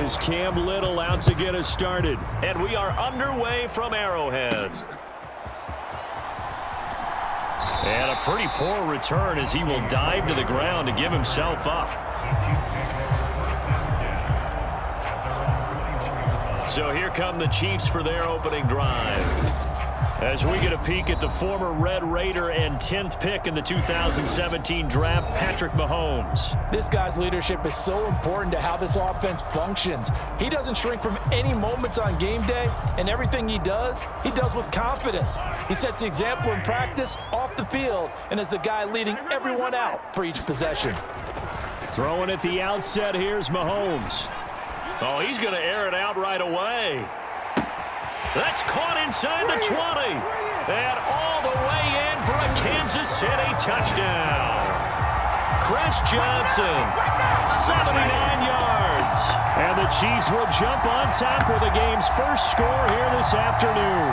is Cam Little out to get us started. And we are underway from Arrowhead. And a pretty poor return as he will dive to the ground to give himself up. So here come the Chiefs for their opening drive. As we get a peek at the former Red Raider and 10th pick in the 2017 draft, Patrick Mahomes. This guy's leadership is so important to how this offense functions. He doesn't shrink from any moments on game day, and everything he does with confidence. He sets the example in practice, off the field, and is the guy leading everyone out for each possession. Throwing at the outset, here's Mahomes. Oh, he's going to air it out right away. That's caught inside the 20. And all the way in for a Kansas City touchdown. Chris Johnson, 79 yards. And the Chiefs will jump on top with the game's first score here this afternoon.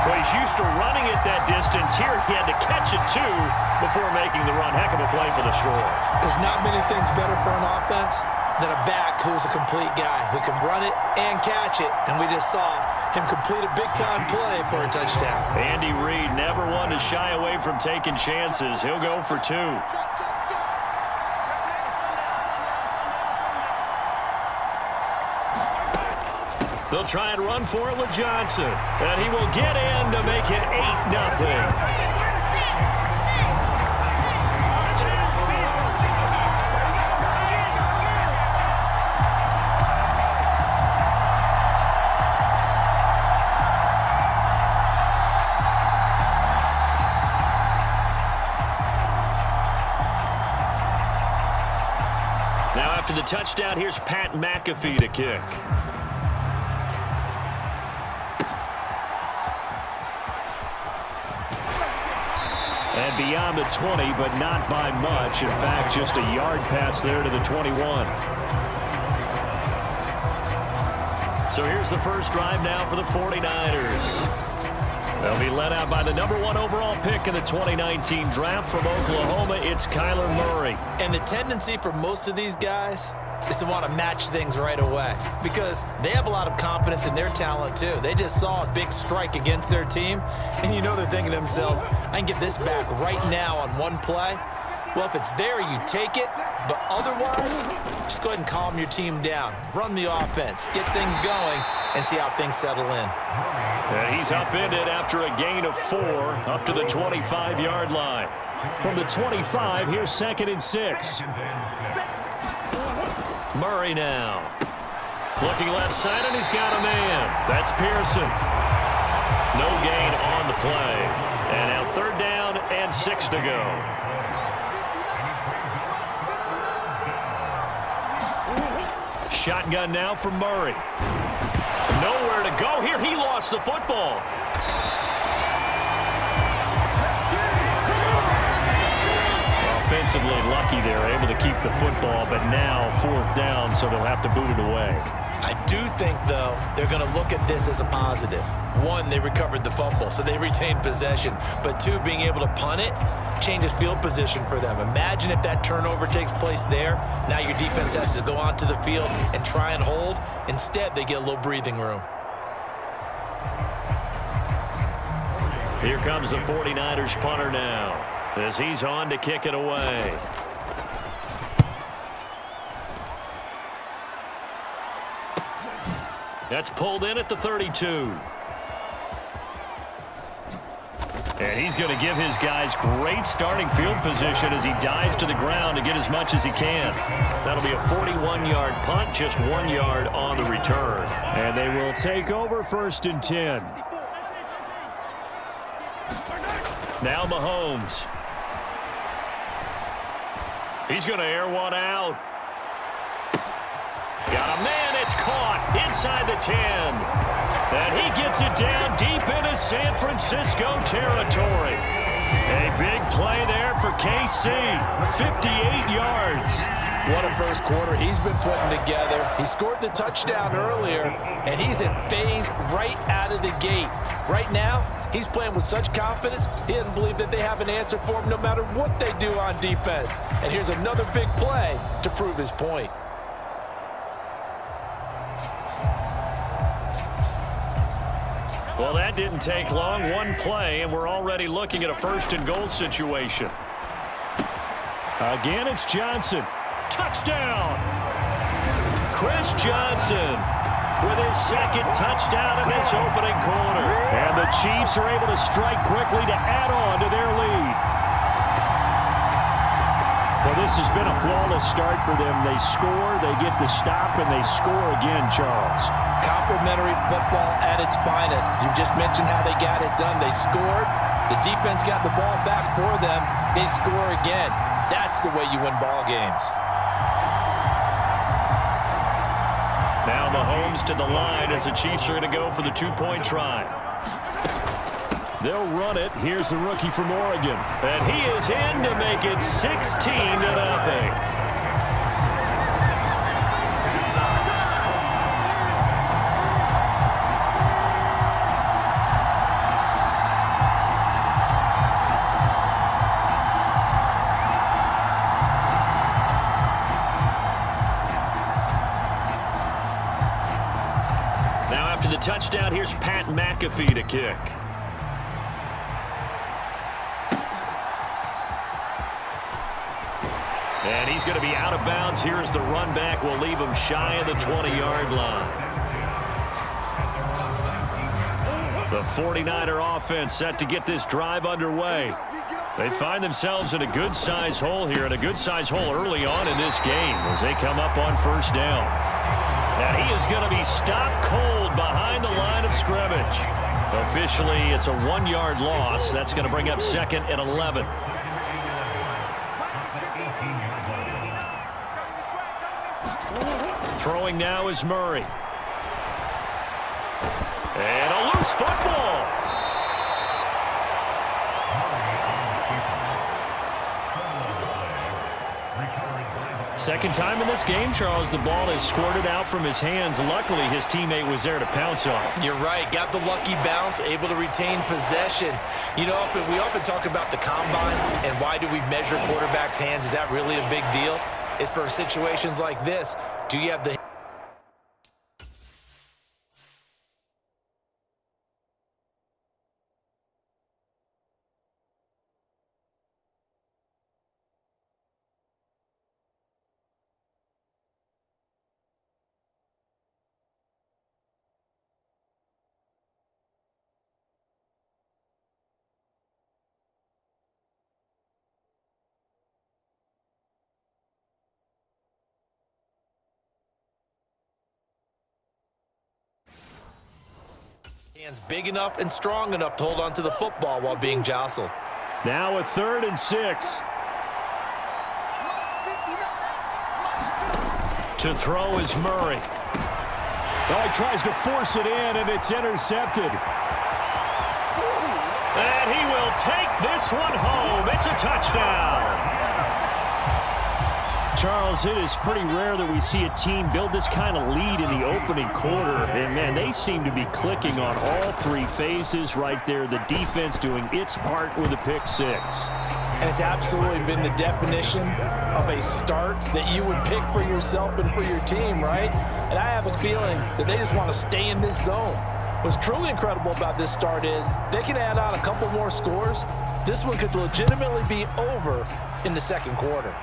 Well, he's used to running it that distance. Here he had to catch it, too, before making the run. Heck of a play for the score. There's not many things better for an offense than a back who's a complete guy who can run it and catch it. And we just saw him complete a big-time play for a touchdown. Andy Reid never one to shy away from taking chances. He'll go for two. They'll try and run for it with Johnson. And he will get in to make it 8-0. After the touchdown, here's Pat McAfee to kick. And beyond the 20, but not by much. In fact, just a yard pass there to the 21. So here's the first drive now for the 49ers. They'll be led out by the #1 overall pick in the 2019 draft from Oklahoma. It's Kyler Murray. And the tendency for most of these guys is to want to match things right away because they have a lot of confidence in their talent too. They just saw a big strike against their team, and you know they're thinking to themselves, I can get this back right now on one play. Well, if it's there, you take it, but otherwise, just go ahead and calm your team down. Run the offense, get things going, and see how things settle in. And he's upended after a gain of 4 up to the 25-yard line. From the 25, here's 2nd and 6. Murray now. Looking left side, and he's got a man. That's Pearson. No gain on the play. And now 3rd down and 6 to go. Shotgun now for Murray. Nowhere to go here. He lost the football. Offensively lucky they're able to keep the football, but now 4th down, so they'll have to boot it away. I do think, though, they're going to look at this as a positive. 1, they recovered the fumble, so they retained possession. But 2, being able to punt it changes field position for them. Imagine if that turnover takes place there. Now your defense has to go onto the field and try and hold. Instead, they get a little breathing room. Here comes the 49ers punter now as he's on to kick it away. That's pulled in at the 32. And he's going to give his guys great starting field position as he dives to the ground to get as much as he can. That'll be a 41-yard punt, just 1 yard on the return. And they will take over 1st and 10. Now Mahomes. He's going to air one out. Got a man, it's caught inside the 10. And he gets it down deep into San Francisco territory. A big play there for KC, 58 yards. What a first quarter he's been putting together. He scored the touchdown earlier, and he's in phase right out of the gate. Right now, he's playing with such confidence, he doesn't believe that they have an answer for him no matter what they do on defense. And here's another big play to prove his point. Well, that didn't take long. One play, and we're already looking at a first-and-goal situation. Again, it's Johnson. Touchdown! Chris Johnson with his second touchdown in this opening quarter. And the Chiefs are able to strike quickly to add on to their lead. Well, this has been a flawless start for them. They score, they get the stop, and they score again, Charles. Complimentary football at its finest. You just mentioned how they got it done. They scored. The defense got the ball back for them. They score again. That's the way you win ball games. Now Mahomes to the line as the Chiefs are going to go for the two-point try. They'll run it. Here's the rookie from Oregon. And he is in to make it 16-0. Now after the touchdown, here's Pat McAfee to kick. And he's going to be out of bounds here as the run back will leave him shy of the 20-yard line. The 49er offense set to get this drive underway. They find themselves in a good-sized hole here, and a good-sized hole early on in this game as they come up on first down. And he is going to be stopped cold behind the line of scrimmage. Officially, it's a 1-yard loss. That's going to bring up 2nd and 11. Throwing now is Murray. And a loose football. Second time in this game, Charles, the ball is squirted out from his hands. Luckily, his teammate was there to pounce on it. You're right. Got the lucky bounce, able to retain possession. You know, we often talk about the combine and why do we measure quarterbacks' hands. Is that really a big deal? It's for situations like this. Do you have the hands big enough and strong enough to hold on to the football while being jostled? Now a 3rd and 6. To throw is Murray. Oh, he tries to force it in, and it's intercepted. And he will take this one home. It's a touchdown. Charles, it is pretty rare that we see a team build this kind of lead in the opening quarter. And, man, they seem to be clicking on all three phases right there. The defense doing its part with a pick 6. And it's absolutely been the definition of a start that you would pick for yourself and for your team, right? And I have a feeling that they just want to stay in this zone. What's truly incredible about this start is they can add on a couple more scores. This one could legitimately be over in the second quarter.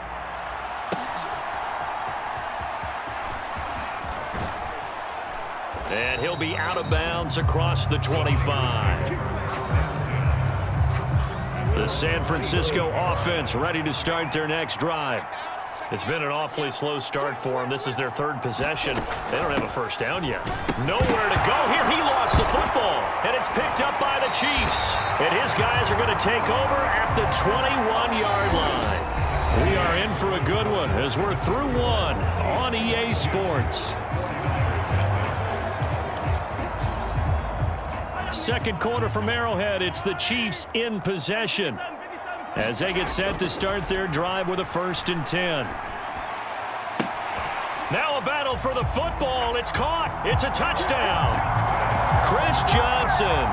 And he'll be out of bounds across the 25. The San Francisco offense ready to start their next drive. It's been an awfully slow start for them. This is their 3rd possession. They don't have a first down yet. Nowhere to go here. He lost the football, and it's picked up by the Chiefs. And his guys are going to take over at the 21-yard line. We are in for a good one as we're through one on EA Sports. Second quarter from Arrowhead, it's the Chiefs in possession as they get set to start their drive with a 1st and 10. Now a battle for the football. It's caught. It's a touchdown. Chris Johnson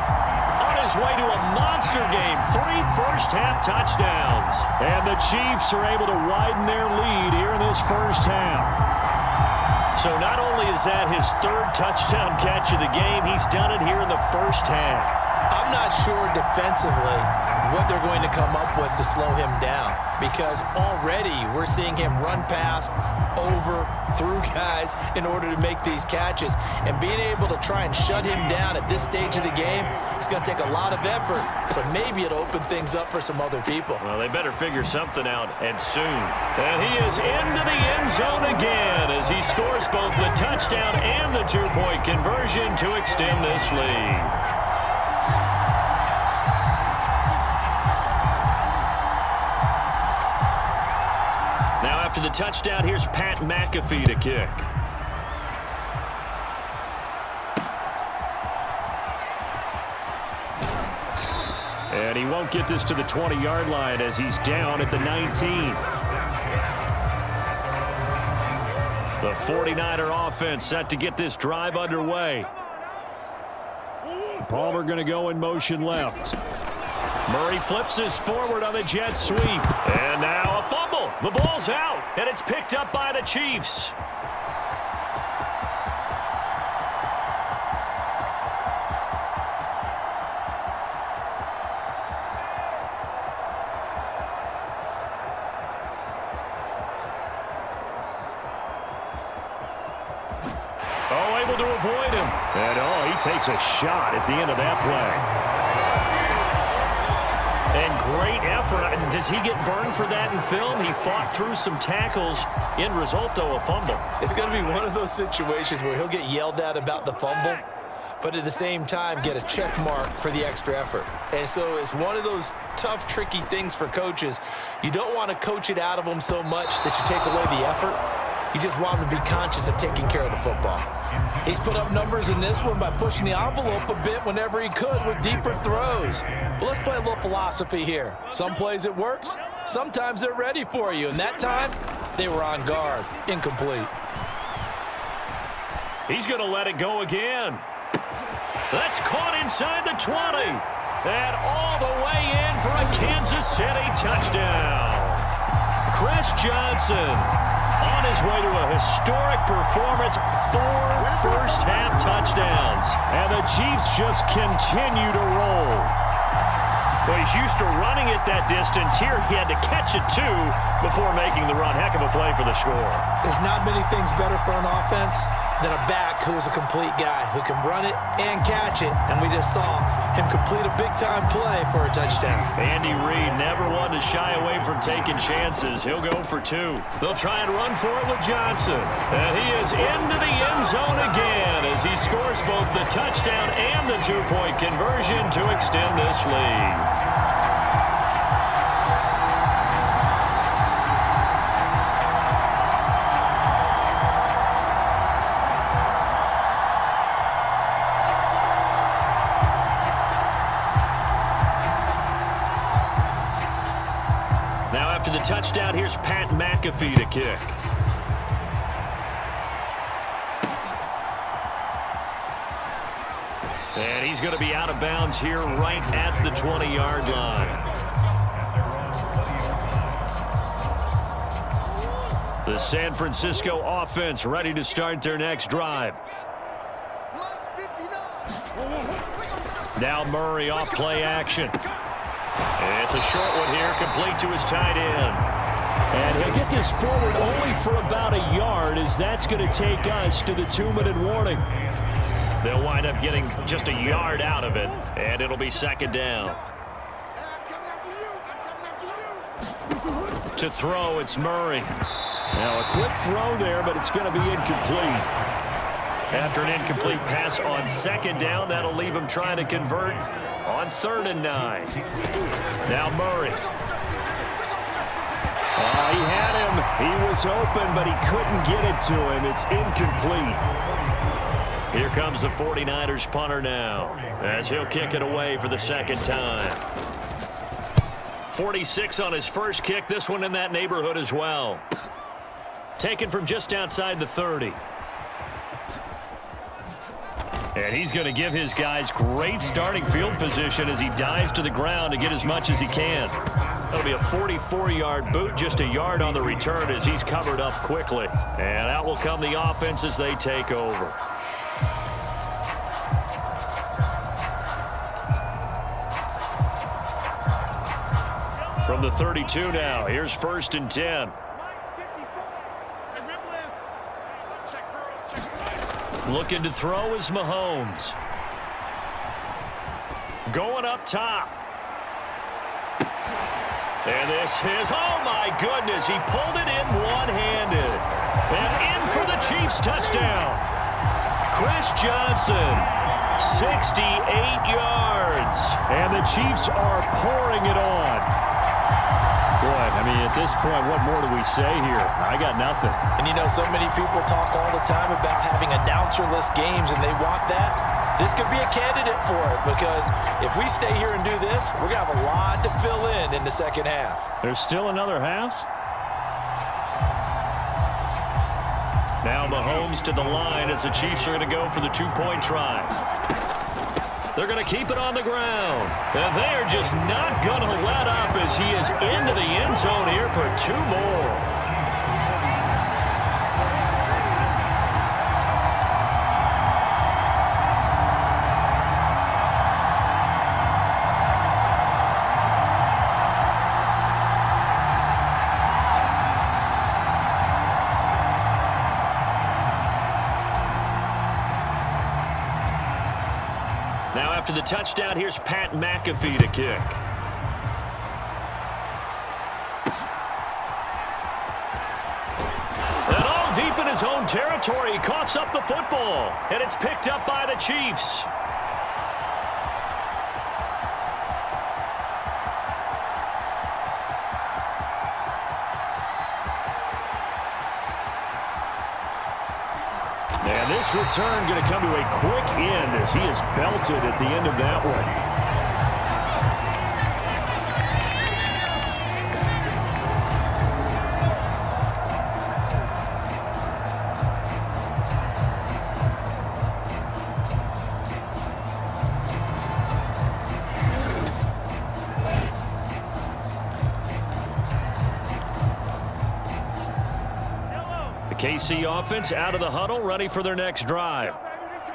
on his way to a monster game. 3 first-half touchdowns. And the Chiefs are able to widen their lead here in this first half. So not only is that his third touchdown catch of the game, he's done it here in the first half. I'm not sure defensively what they're going to come up with to slow him down, because already we're seeing him run past, over, through guys in order to make these catches. And being able to try and shut him down at this stage of the game, it's going to take a lot of effort. So maybe it'll open things up for some other people. Well, they better figure something out, and soon. And he is into the end zone again as he scores both the touchdown and the two-point conversion to extend this lead. Now after the touchdown, here's Pat McAfee to kick. And he won't get this to the 20-yard line as he's down at the 19. The 49er offense set to get this drive underway. Palmer going to go in motion left. Murray flips this forward on the jet sweep. And now a fumble. The ball's out, and it's picked up by the Chiefs. Oh, able to avoid him. And, oh, he takes a shot at the end of that play. And great effort. Does he get burned for that in film? He fought through some tackles. End result, though, a fumble. It's going to be one of those situations where he'll get yelled at about the fumble, but at the same time get a check mark for the extra effort. And so it's one of those tough, tricky things for coaches. You don't want to coach it out of them so much that you take away the effort. You just want them to be conscious of taking care of the football. He's put up numbers in this one by pushing the envelope a bit whenever he could with deeper throws. But let's play a little philosophy here. Some plays it works, sometimes they're ready for you. And that time, they were on guard. Incomplete. He's going to let it go again. That's caught inside the 20. And all the way in for a Kansas City touchdown. Chris Johnson on his way to a historic performance, 4 first-half touchdowns. And the Chiefs just continue to roll. Well, he's used to running it that distance. Here he had to catch it, too, before making the run. Heck of a play for the score. There's not many things better for an offense than a back who is a complete guy who can run it and catch it. And we just saw him complete a big-time play for a touchdown. Andy Reid never one to shy away from taking chances. He'll go for 2. They'll try and run for it with Johnson. And he is into the end zone again as he scores both the touchdown and the two-point conversion to extend this lead. Now after the touchdown, here's Pat McAfee to kick. And he's going to be out of bounds here right at the 20-yard line. The San Francisco offense ready to start their next drive. Now Murray off play action. It's a short one here, complete to his tight end. And he'll get this forward only for about a yard, as that's going to take us to the 2-minute warning. They'll wind up getting just a yard out of it, and it'll be second down. To throw, it's Murray. Now a quick throw there, but it's going to be incomplete. After an incomplete pass on second down, that'll leave him trying to convert on 3rd and 9. Now Murray. Oh, he had him. He was open, but he couldn't get it to him. It's incomplete. Here comes the 49ers punter now, as he'll kick it away for the second time. 46 on his first kick. This one in that neighborhood as well. Taken from just outside the 30. And he's going to give his guys great starting field position as he dives to the ground to get as much as he can. That'll be a 44-yard boot, just a yard on the return as he's covered up quickly. And out will come the offense as they take over. From the 32 now, here's 1st and 10. Looking to throw is Mahomes. Going up top. And this is, oh my goodness, he pulled it in one-handed. And in for the Chiefs touchdown. Chris Johnson, 68 yards. And the Chiefs are pouring it on. Boy, I mean, at this point, what more do we say here? I got nothing. And you know, so many people talk all the time about having announcer-less games, and they want that. This could be a candidate for it, because if we stay here and do this, we're going to have a lot to fill in the second half. There's still another half? Now Mahomes to the line as the Chiefs are going to go for the two-point try. They're going to keep it on the ground. And they are just not going to let up as he is into the end zone here for 2 more. Now after the touchdown, here's Pat McAfee to kick. And all deep in his own territory, he coughs up the football. And it's picked up by the Chiefs. And this return going to come to a quick end as he is belted at the end of that one. KC offense out of the huddle, ready for their next drive.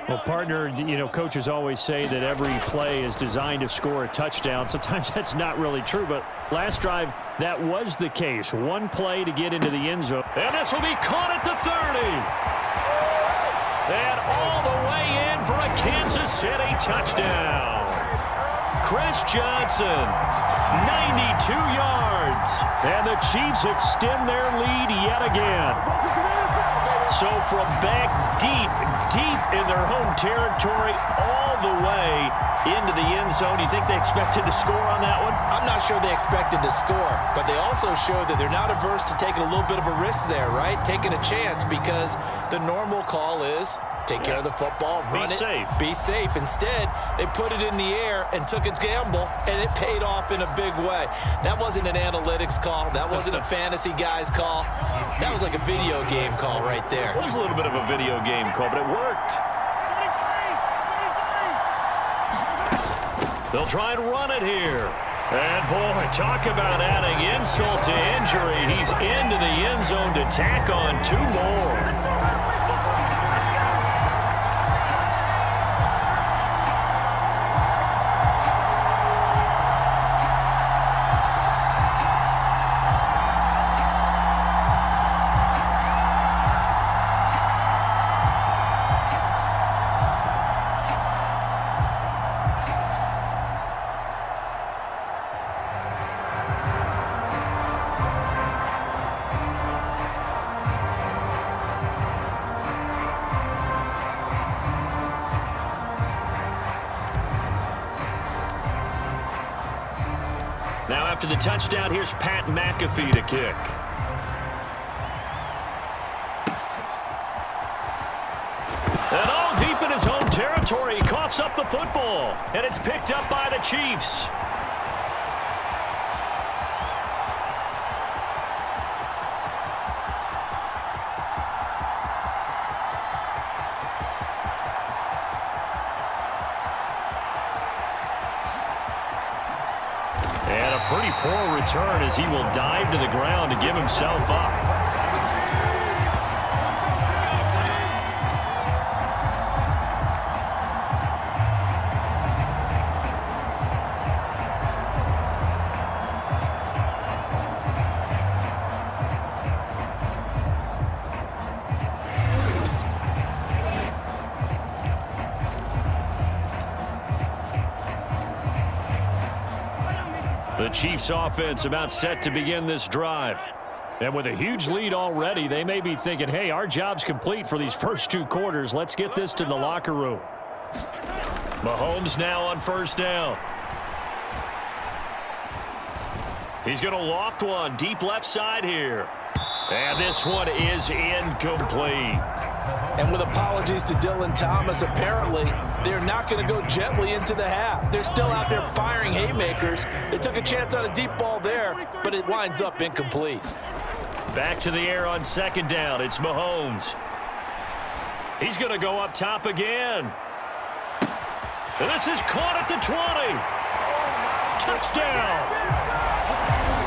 Well, partner, you know, coaches always say that every play is designed to score a touchdown. Sometimes that's not really true, but last drive, that was the case. One play to get into the end zone. And this will be caught at the 30. And all the way in for a Kansas City touchdown. Chris Johnson, 92 yards. And the Chiefs extend their lead yet again. So from back deep in their home territory, all the way into the end zone, do you think they expected to score on that one? I'm not sure they expected to score, but they also showed that they're not averse to taking a little bit of a risk there, right? Taking a chance, because the normal call is take care of the football, run it, be safe. Instead, they put it in the air and took a gamble, and it paid off in a big way. That wasn't an analytics call. That wasn't a fantasy guy's call. That was like a video game call right there. It was a little bit of a video game call, but it worked. They'll try and run it here. And, boy, talk about adding insult to injury. He's into the end zone to tack on 2 more. Now after the touchdown, here's Pat McAfee to kick. And all deep in his own territory, he coughs up the football. And it's picked up by the Chiefs. pretty poor return as he will dive to the ground to give himself up. The Chiefs offense about set to begin this drive. And with a huge lead already, they may be thinking, hey, our job's complete for these first 2 quarters. Let's get this to the locker room. Mahomes now on first down. He's going to loft one deep left side here. And this one is incomplete. And with apologies to Dylan Thomas, apparently they're not going to go gently into the half. They're still out there firing haymakers. They took a chance on a deep ball there, but it winds up incomplete. Back to the air on second down. It's Mahomes. He's going to go up top again. And this is caught at the 20. Touchdown.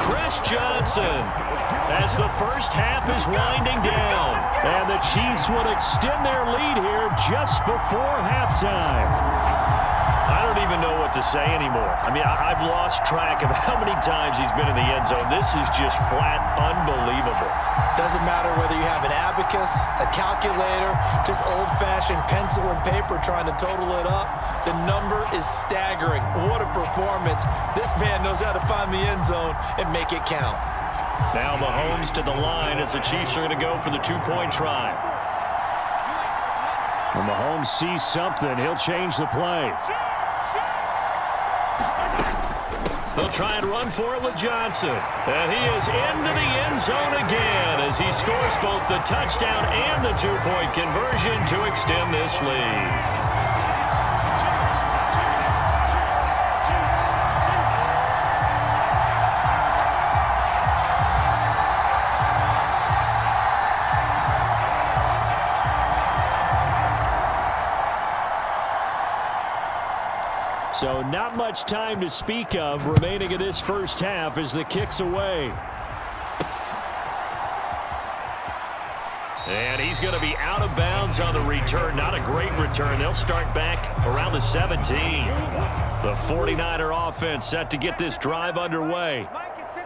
Chris Johnson, as the first half is winding down. And the Chiefs will extend their lead here just before halftime. I don't even know what to say anymore. I mean, I've lost track of how many times he's been in the end zone. This is just flat unbelievable. Doesn't matter whether you have an abacus, a calculator, just old-fashioned pencil and paper trying to total it up. The number is staggering. What a performance. This man knows how to find the end zone and make it count. Now Mahomes to the line as the Chiefs are going to go for the 2-point try. When Mahomes sees something, he'll change the play. They'll try and run for it with Johnson. And he is into the end zone again as he scores both the touchdown and the 2-point conversion to extend this lead. So not much time to speak of remaining in this first half as the kick's away. And he's going to be out of bounds on the return. Not a great return. They'll start back around the 17. The 49er offense set to get this drive underway.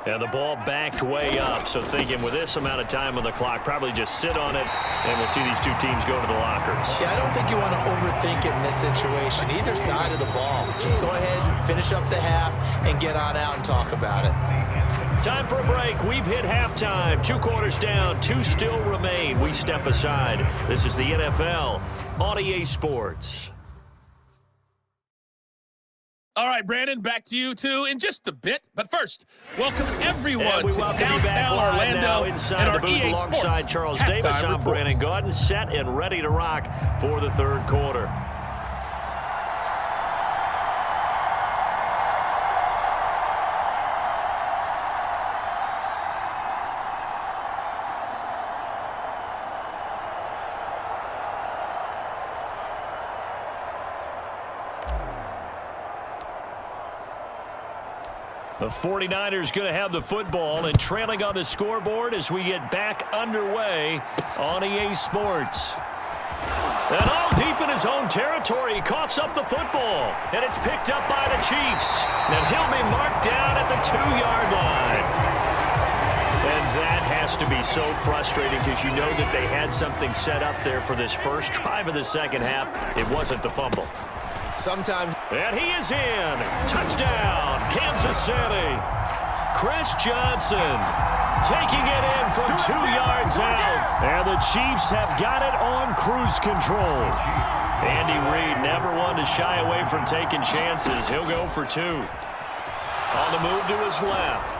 And the ball backed way up. So thinking with this amount of time on the clock, probably just sit on it, and we'll see these two teams go to the lockers. Yeah, I don't think you want to overthink it in this situation. Either side of the ball. Just go ahead and finish up the half and get on out and talk about it. Time for a break. We've hit halftime. 2 quarters down. 2 still remain. We step aside. This is the NFL on EA Sports. All right, Brandon, back to you, too, in just a bit. But first, welcome everyone to downtown Orlando inside the booth EA alongside Sports Charles Davis. I'm reports. Brandon Gaudin, set and ready to rock for the third quarter. The 49ers going to have the football and trailing on the scoreboard as we get back underway on EA Sports. And all deep in his own territory, he coughs up the football. And it's picked up by the Chiefs. And he'll be marked down at the 2-yard line. And that has to be so frustrating because you know that they had something set up there for this first drive of the second half. It wasn't the fumble. Sometimes. And he is in. Touchdown, Kansas City. Chris Johnson taking it in from 2 yards out. And the Chiefs have got it on cruise control. Andy Reid never one to shy away from taking chances. He'll go for 2. On the move to his left.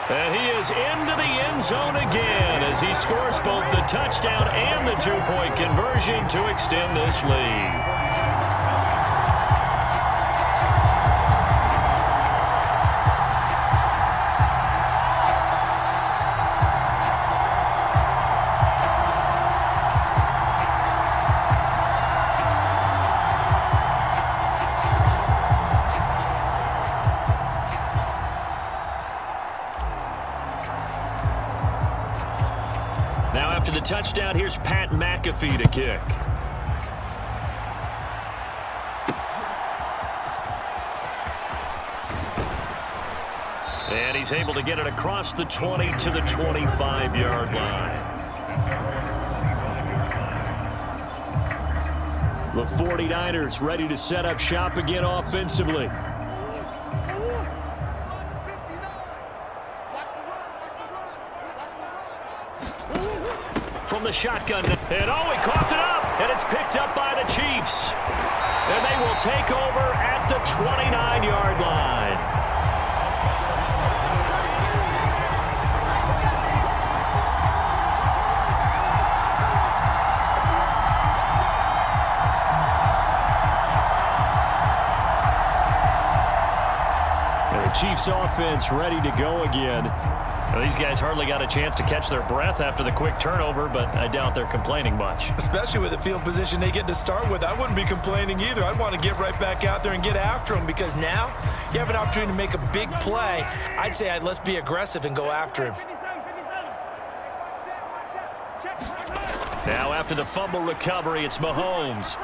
And he is into the end zone again as he scores both the touchdown and the 2-point conversion to extend this lead. touchdown, here's Pat McAfee to kick. And he's able to get it across the 20 to the 25-yard line. The 49ers ready to set up shop again offensively. From the shotgun. And he coughed it up. And it's picked up by the Chiefs. And they will take over at the 29-yard line. Chiefs offense ready to go again. Well, these guys hardly got a chance to catch their breath after the quick turnover, but I doubt they're complaining much. Especially with the field position they get to start with. I wouldn't be complaining either. I'd want to get right back out there and get after them, because now you have an opportunity to make a big play. I'd say let's be aggressive and go after him. Now after the fumble recovery, it's Mahomes.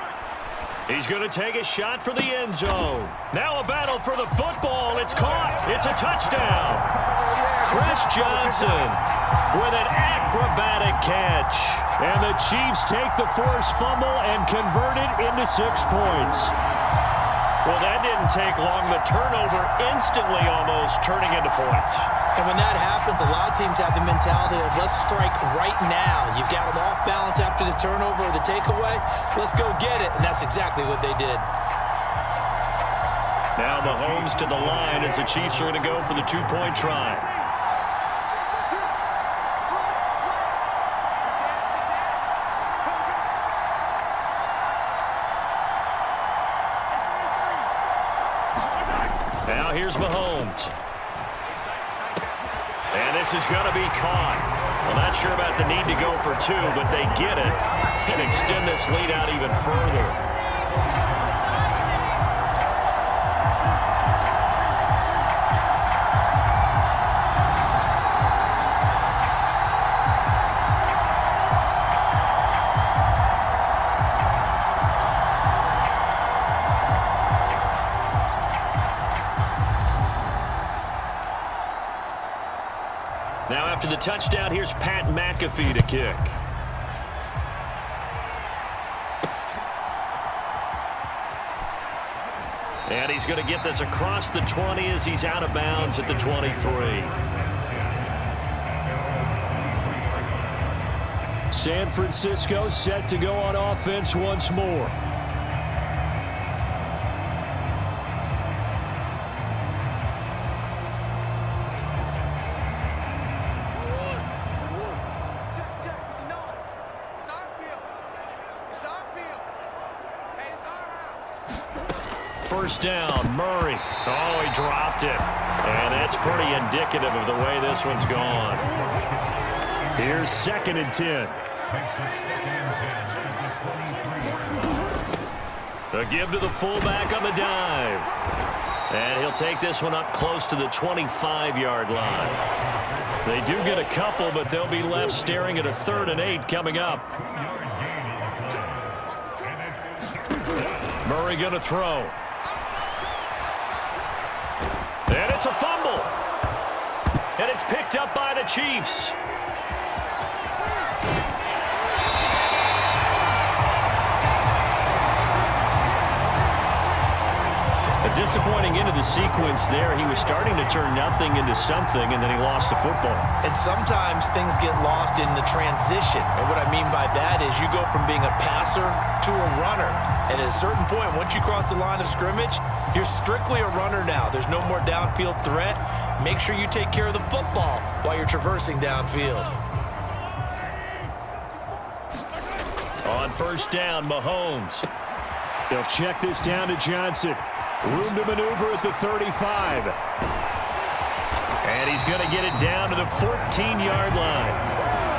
He's going to take a shot for the end zone. Now a battle for the football. It's caught. It's a touchdown. Chris Johnson with an acrobatic catch. And the Chiefs take the forced fumble and convert it into 6 points. Well, that didn't take long. The turnover instantly almost turning into points. And when that happens, a lot of teams have the mentality of let's strike right now. You've got them off balance after the turnover or the takeaway. Let's go get it. And that's exactly what they did. Now Mahomes to the line as the Chiefs are going to go for the 2-point try. Now here's Mahomes. And this is going to be caught. Well, not sure about the need to go for 2, but they get it and extend this lead out even further. Now after the touchdown, here's Pat McAfee to kick. And he's going to get this across the 20 as he's out of bounds at the 23. San Francisco set to go on offense once more. First down, Murray. Oh, he dropped it. And that's pretty indicative of the way this one's gone. Here's 2nd and 10. A give to the fullback on the dive. And he'll take this one up close to the 25-yard line. They do get a couple, but they'll be left staring at a 3rd and 8 coming up. Murray going to throw. And it's a fumble. And it's picked up by the Chiefs. A disappointing end of the sequence there. He was starting to turn nothing into something, and then he lost the football. And sometimes things get lost in the transition. And what I mean by that is you go from being a passer to a runner. And at a certain point, once you cross the line of scrimmage, you're strictly a runner now. There's no more downfield threat. Make sure you take care of the football while you're traversing downfield. On first down, Mahomes. They'll check this down to Johnson. Room to maneuver at the 35. And he's going to get it down to the 14-yard line.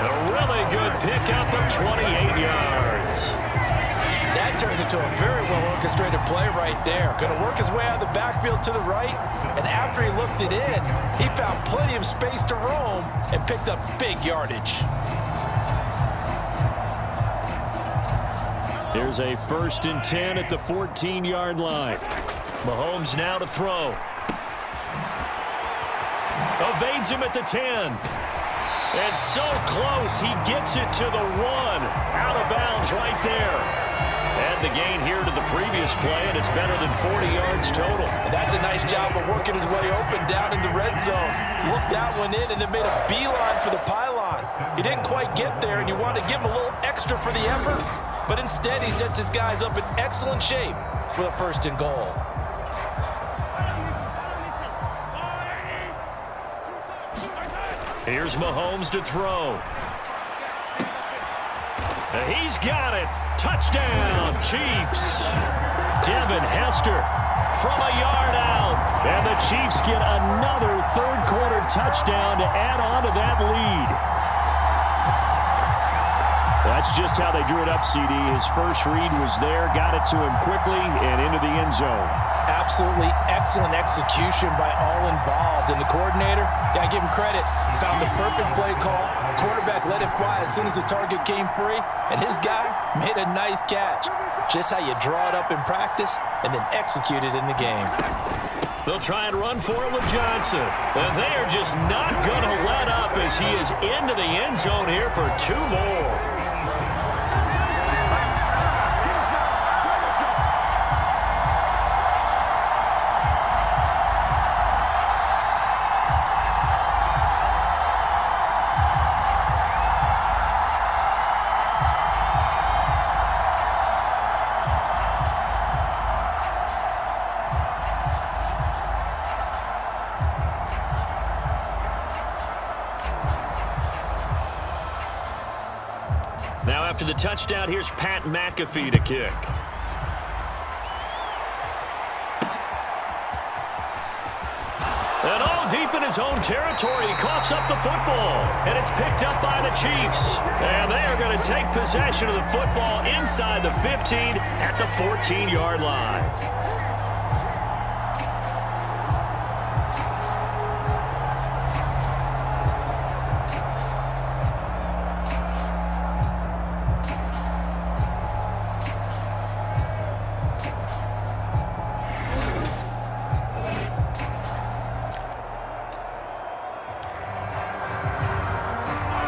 A really good pickup of 28 yards. That turned into a very well-orchestrated play right there. Going to work his way out of the backfield to the right, and after he looked it in, he found plenty of space to roam and picked up big yardage. Here's a 1st and 10 at the 14-yard line. Mahomes now to throw. Evades him at the 10. And so close, he gets it to the 1. Out of bounds right there. And the gain here to the previous play, and it's better than 40 yards total. That's a nice job of working his way open down in the red zone. Looked that one in and then made a beeline for the pylon. He didn't quite get there, and you want to give him a little extra for the effort. But instead, he sets his guys up in excellent shape with a 1st and goal. Here's Mahomes to throw. And he's got it. Touchdown, Chiefs. Devin Hester from a yard out. And the Chiefs get another third-quarter touchdown to add on to that lead. That's just how they drew it up, CD. His first read was there, got it to him quickly, and into the end zone. Absolutely excellent execution by all involved. And the coordinator, got to give him credit, found the perfect play call. Quarterback let it fly as soon as the target came free, and his guy made a nice catch. Just how you draw it up in practice and then execute it in the game. They'll try and run for it with Johnson. And they are just not going to let up as he is into the end zone here for 2 more. Now after the touchdown, here's Pat McAfee to kick. And all deep in his own territory, he coughs up the football. And it's picked up by the Chiefs. And they are going to take possession of the football inside the 15 at the 14-yard line.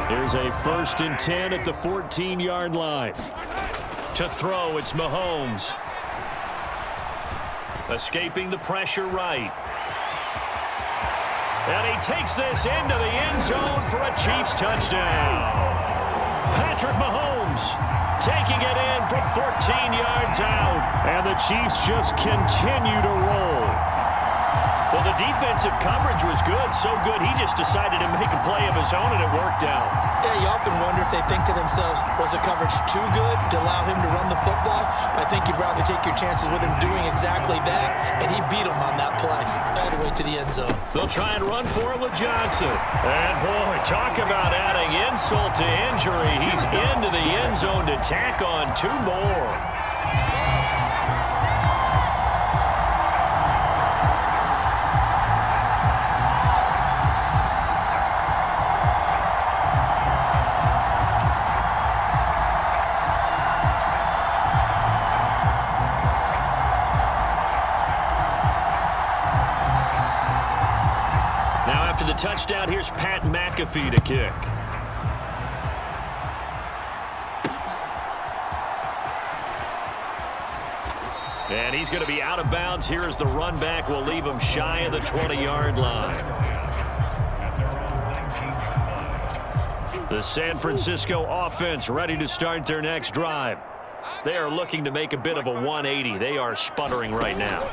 Here's a 1st and 10 at the 14-yard line. To throw, it's Mahomes. Escaping the pressure right. And he takes this into the end zone for a Chiefs touchdown. Patrick Mahomes taking it in from 14 yards out. And the Chiefs just continue to roll. Well, the defensive coverage was good, so good he just decided to make a play of his own, and it worked out. Yeah, you often wonder if they think to themselves, was the coverage too good to allow him to run the football? I think you'd rather take your chances with him doing exactly that, and he beat him on that play all the way to the end zone. They'll try and run for it with Johnson. And, boy, talk about adding insult to injury. He's into the end zone to tack on 2 more. After the touchdown, here's Pat McAfee to kick. And he's going to be out of bounds here as the run back will leave him shy of the 20-yard line. The San Francisco offense ready to start their next drive. They are looking to make a bit of a 180. They are sputtering right now.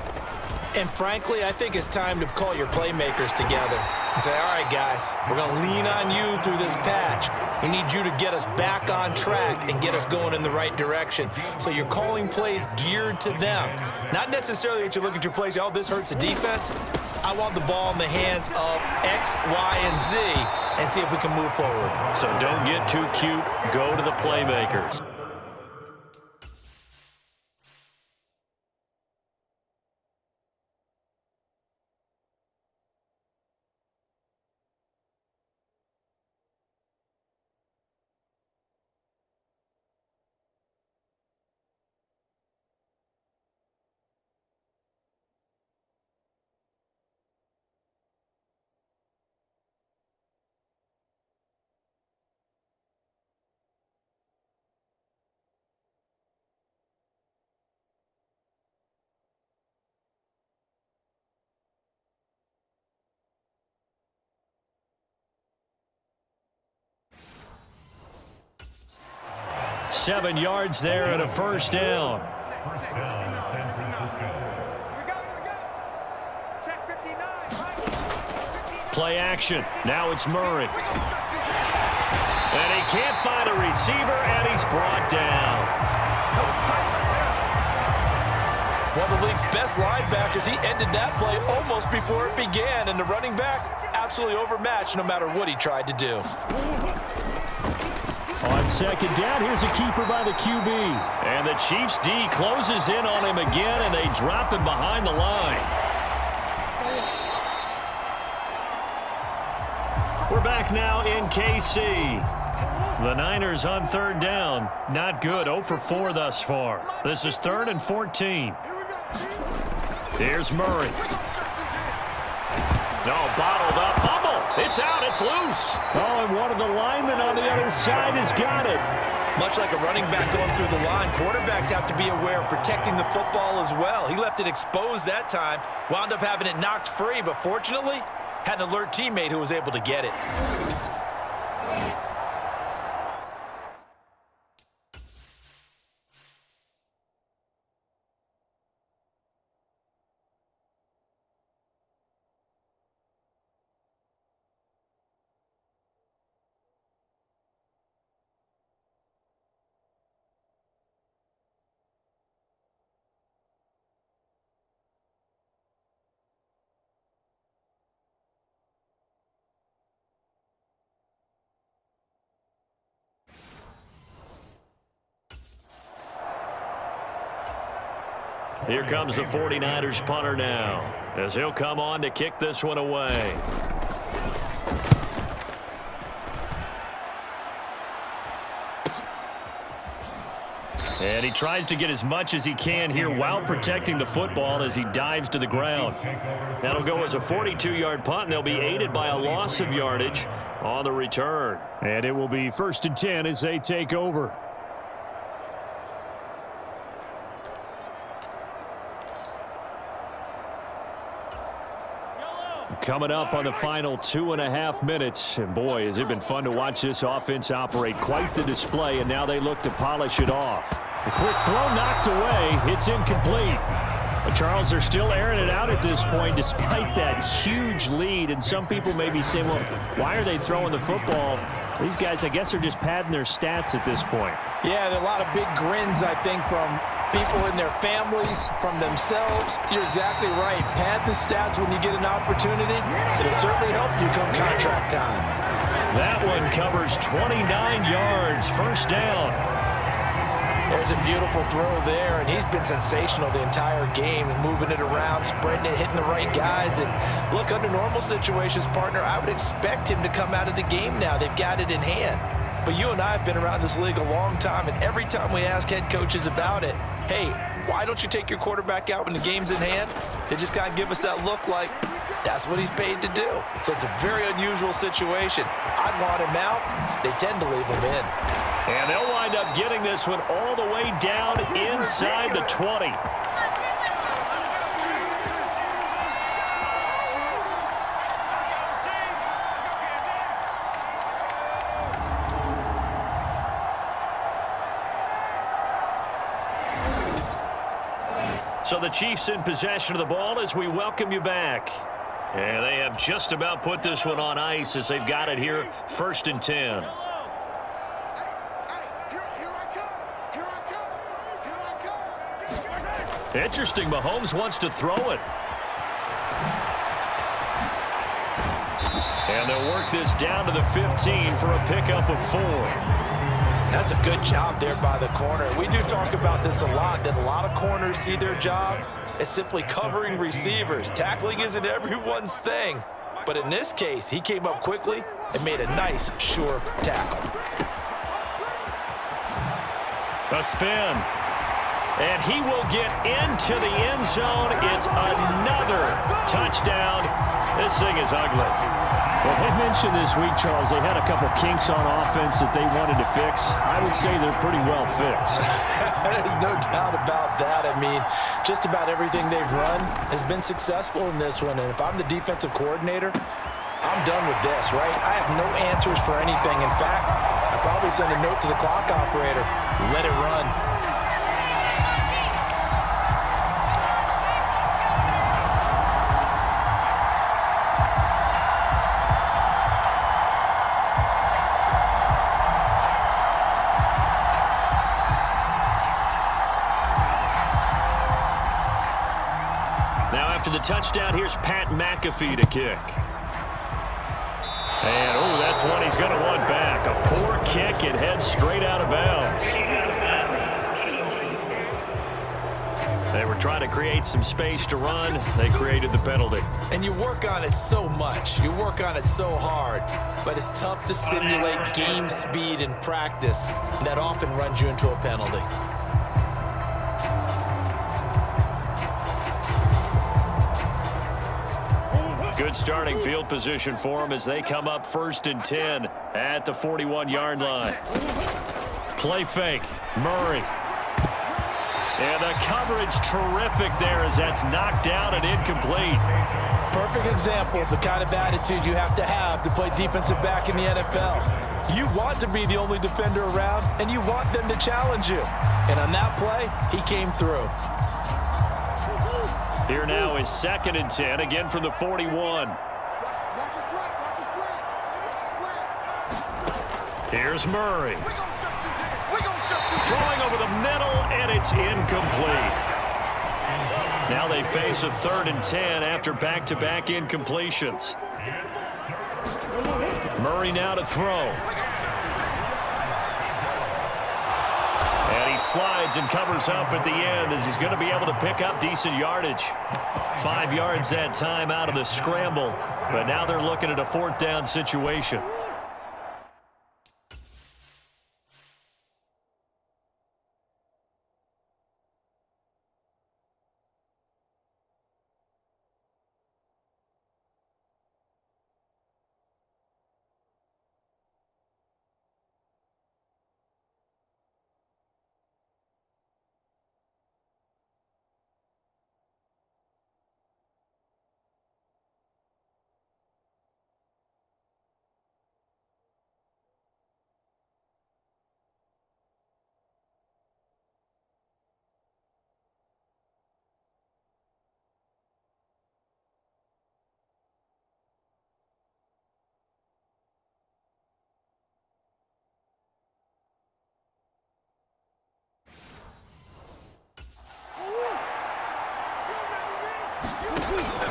And frankly, I think it's time to call your playmakers together and say, all right, guys, we're going to lean on you through this patch. We need you to get us back on track and get us going in the right direction. So you're calling plays geared to them. Not necessarily that you look at your plays, oh, this hurts the defense. I want the ball in the hands of X, Y, and Z and see if we can move forward. So don't get too cute. Go to the playmakers. 7 yards there and a first down. Play action. Now it's Murray. And he can't find a receiver, and he's brought down. One of the league's best linebackers, he ended that play almost before it began, and the running back absolutely overmatched no matter what he tried to do. On second down, here's a keeper by the QB. And the Chiefs D closes in on him again, and they drop him behind the line. We're back now in KC. The Niners on third down. Not good. 0 for 4 thus far. This is 3rd and 14. Here's Murray. No, bottled up. Fumble. It's out. It's loose. Oh, and one of the linemen on the other side has got it. Much like a running back going through the line, quarterbacks have to be aware of protecting the football as well. He left it exposed that time, wound up having it knocked free, but fortunately, had an alert teammate who was able to get it. Here comes the 49ers punter now, as he'll come on to kick this one away. And he tries to get as much as he can here while protecting the football as he dives to the ground. That'll go as a 42-yard punt, and they'll be aided by a loss of yardage on the return. And it will be 1st and 10 as they take over. Coming up on the final 2.5 minutes. And boy, has it been fun to watch this offense operate. Quite the display, and now they look to polish it off. A quick throw knocked away. It's incomplete. But Charles, they're still airing it out at this point despite that huge lead. And some people may be saying, well, why are they throwing the football? These guys, I guess, are just padding their stats at this point. Yeah, there are a lot of big grins, I think, from people in their families, from themselves. You're exactly right. Pad the stats when you get an opportunity. It'll certainly help you come contract time. That one covers 29 yards. First down. There's a beautiful throw there, and he's been sensational the entire game, moving it around, spreading it, hitting the right guys. And look, under normal situations, partner, I would expect him to come out of the game now. They've got it in hand. But you and I have been around this league a long time, and every time we ask head coaches about it, hey, why don't you take your quarterback out when the game's in hand? They just kind of give us that look like that's what he's paid to do. So it's a very unusual situation. I'd want him out. They tend to leave him in. And they'll wind up getting this one all the way down inside the 20. So the Chiefs in possession of the ball as we welcome you back. And they have just about put this one on ice as they've got it here, 1st and 10. Interesting, Mahomes wants to throw it. And they'll work this down to the 15 for a pickup of 4. That's a good job there by the corner. We do talk about this a lot, that a lot of corners see their job as simply covering receivers. Tackling isn't everyone's thing. But in this case, he came up quickly and made a nice, sure tackle. A spin. And he will get into the end zone. It's another touchdown. This thing is ugly. Well, they mentioned this week, Charles, they had a couple kinks on offense that they wanted to fix. I would say they're pretty well fixed. There's no doubt about that. I mean, just about everything they've run has been successful in this one. And if I'm the defensive coordinator, I'm done with this, right? I have no answers for anything. In fact, I Probably send a note to the clock operator. Let it run. After the touchdown, here's Pat McAfee to kick. And, oh, that's one he's going to want back. A poor kick. It heads straight out of bounds. They were trying to create some space to run. They created the penalty. And you work on it so much. You work on it so hard. But it's tough to simulate game speed in practice. That often runs you into a penalty. Good starting field position for them as they come up 1st and 10 at the 41-yard line. Play fake. Murray. And the coverage terrific there as that's knocked down and incomplete. Perfect example of the kind of attitude you have to play defensive back in the NFL. You want to be the only defender around, and you want them to challenge you. And on that play, he came through. Here now is 2nd and 10, again from the 41. Here's Murray. Throwing over the middle, and it's incomplete. Now they face a 3rd and 10 after back-to-back incompletions. Murray now to throw. And he slides and covers up at the end as he's going to be able to pick up decent yardage. 5 yards that time out of the scramble, but now they're looking at a 4th down situation.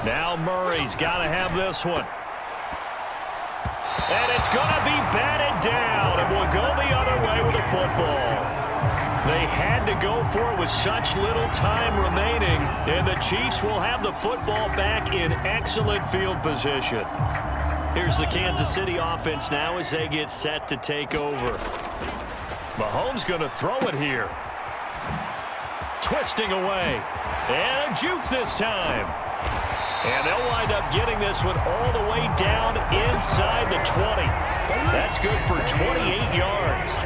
Now Murray's got to have this one. And it's going to be batted down, and will go the other way with the football. They had to go for it with such little time remaining, and the Chiefs will have the football back in excellent field position. Here's the Kansas City offense now as they get set to take over. Mahomes going to throw it here. Twisting away. And a juke this time. And they'll wind up getting this one all the way down inside the 20. That's good for 28 yards.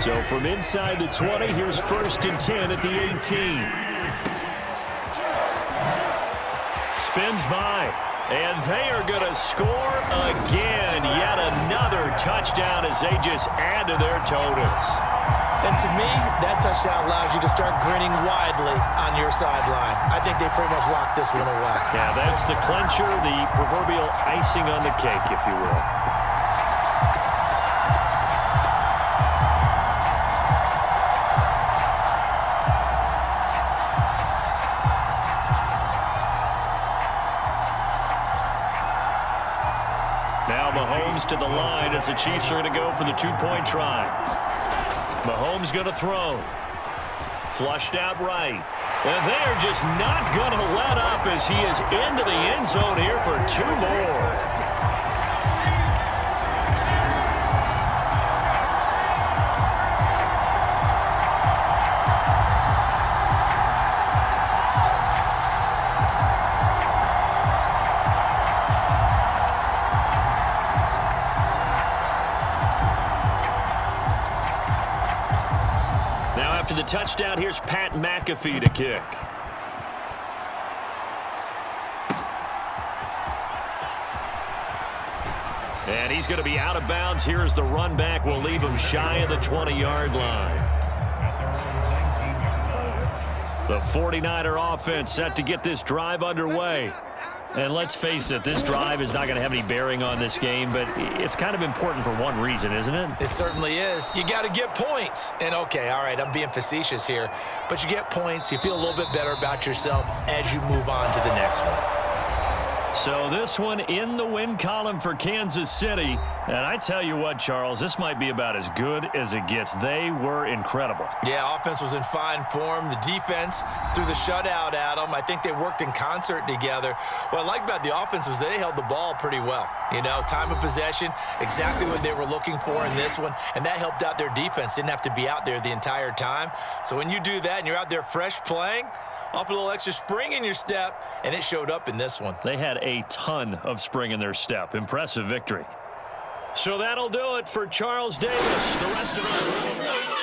So from inside the 20, here's 1st and 10 at the 18. Spins by. And they are going to score again. Yet another touchdown as they just add to their totals. And to me, that touchdown allows you to start grinning widely on your sideline. I think they pretty much locked this one away. Yeah, that's the clincher, the proverbial icing on the cake, if you will. Now Mahomes to the line as the Chiefs are going to go for the 2-point try. Mahomes going to throw. Flushed out right. And they are just not going to let up as he is into the end zone here for 2 more. After the touchdown, here's Pat McAfee to kick. And he's going to be out of bounds. Here's the run back. We'll leave him shy of the 20-yard line. The 49er offense set to get this drive underway. And let's face it, this drive is not going to have any bearing on this game, but it's kind of important for one reason, isn't it? It certainly is. You got to get points. And, okay, all right, I'm being facetious here, but you get points. You feel a little bit better about yourself as you move on to the next one. So this one in the win column for Kansas City. And I tell you what, Charles, this might be about as good as it gets. They were incredible. Yeah, offense was in fine form. The defense threw the shutout at them. I think they worked in concert together. What I like about the offense was they held the ball pretty well. You know, time of possession, exactly what they were looking for in this one. And that helped out their defense. Didn't have to be out there the entire time. So when you do that and you're out there fresh playing, off a little extra spring in your step, and it showed up in this one. They had a ton of spring in their step. Impressive victory. So that'll do it for Charles Davis. The rest of it.